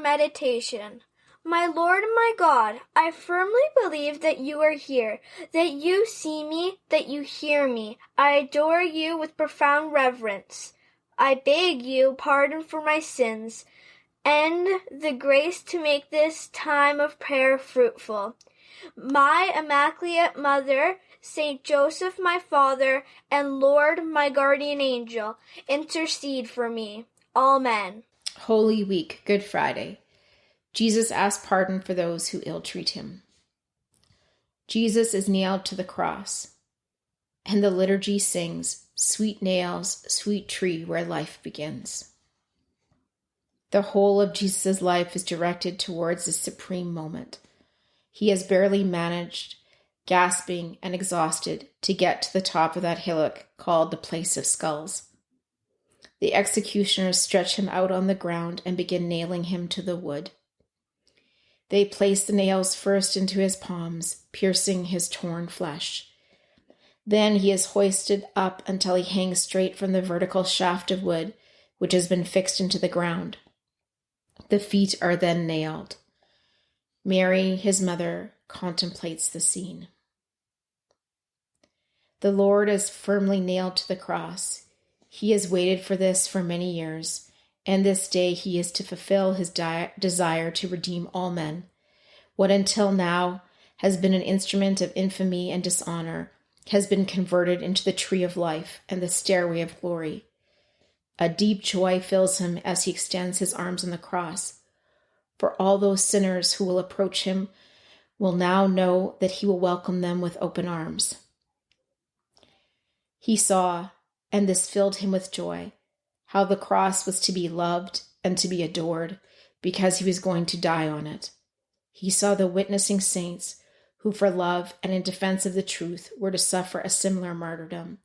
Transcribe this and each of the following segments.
meditation. My Lord and my God, I firmly believe that you are here, that you see me, that you hear me. I adore you with profound reverence. I beg you pardon for my sins and the grace to make this time of prayer fruitful. My Immaculate Mother, Saint Joseph, my Father, and Lord, my guardian angel, intercede for me. Amen. Holy Week, Good Friday. Jesus asked pardon for those who ill-treat him. Jesus is nailed to the cross, and the liturgy sings, "Sweet nails, sweet tree where life begins." The whole of Jesus' life is directed towards this supreme moment. He has barely managed, gasping and exhausted, to get to the top of that hillock called the Place of Skulls. The executioners stretch him out on the ground and begin nailing him to the wood. They place the nails first into his palms, piercing his torn flesh. Then he is hoisted up until he hangs straight from the vertical shaft of wood, which has been fixed into the ground. The feet are then nailed. Mary, his mother, contemplates the scene. The Lord is firmly nailed to the cross. He has waited for this for many years, and this day he is to fulfill his desire to redeem all men. What until now has been an instrument of infamy and dishonor has been converted into the tree of life and the stairway of glory. A deep joy fills him as he extends his arms on the cross. For all those sinners who will approach him will now know that he will welcome them with open arms. He saw, and this filled him with joy, how the cross was to be loved and to be adored because he was going to die on it. He saw the witnessing saints who for love and in defense of the truth were to suffer a similar martyrdom.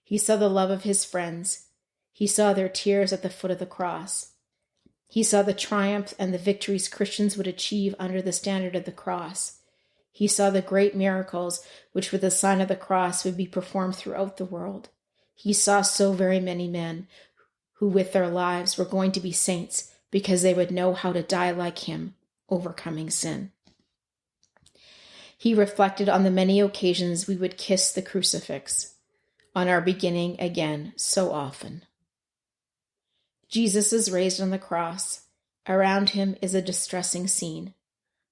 He saw the love of his friends. He saw their tears at the foot of the cross. He saw the triumph and the victories Christians would achieve under the standard of the cross. He saw the great miracles which with the sign of the cross would be performed throughout the world. He saw so very many men who with their lives were going to be saints because they would know how to die like him, overcoming sin. He reflected on the many occasions we would kiss the crucifix, on our beginning again so often. Jesus is raised on the cross. Around him is a distressing scene.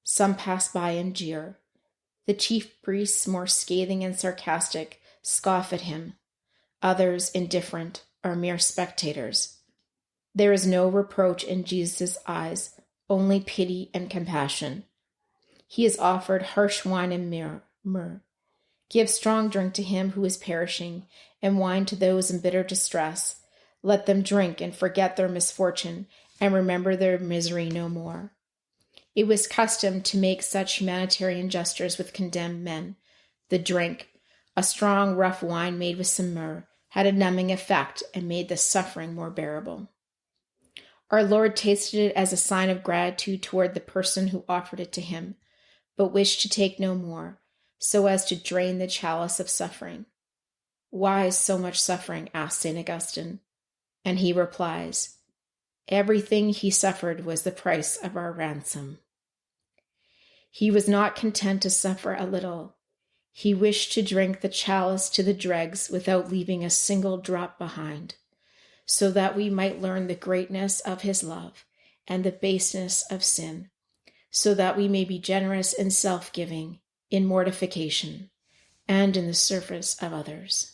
Some pass by and jeer. The chief priests, more scathing and sarcastic, scoff at him. Others, indifferent, are mere spectators. There is no reproach in Jesus' eyes, only pity and compassion. He is offered harsh wine and myrrh. Give strong drink to him who is perishing, and wine to those in bitter distress. Let them drink and forget their misfortune, and remember their misery no more. It was custom to make such humanitarian gestures with condemned men. The drink, a strong, rough wine made with some myrrh, had a numbing effect and made the suffering more bearable. Our Lord tasted it as a sign of gratitude toward the person who offered it to him, but wished to take no more, so as to drain the chalice of suffering. Why so much suffering? Asked St. Augustine. And he replies, everything he suffered was the price of our ransom. He was not content to suffer a little. He wished to drink the chalice to the dregs without leaving a single drop behind, so that we might learn the greatness of his love and the baseness of sin, so that we may be generous in self-giving, in mortification, and in the service of others.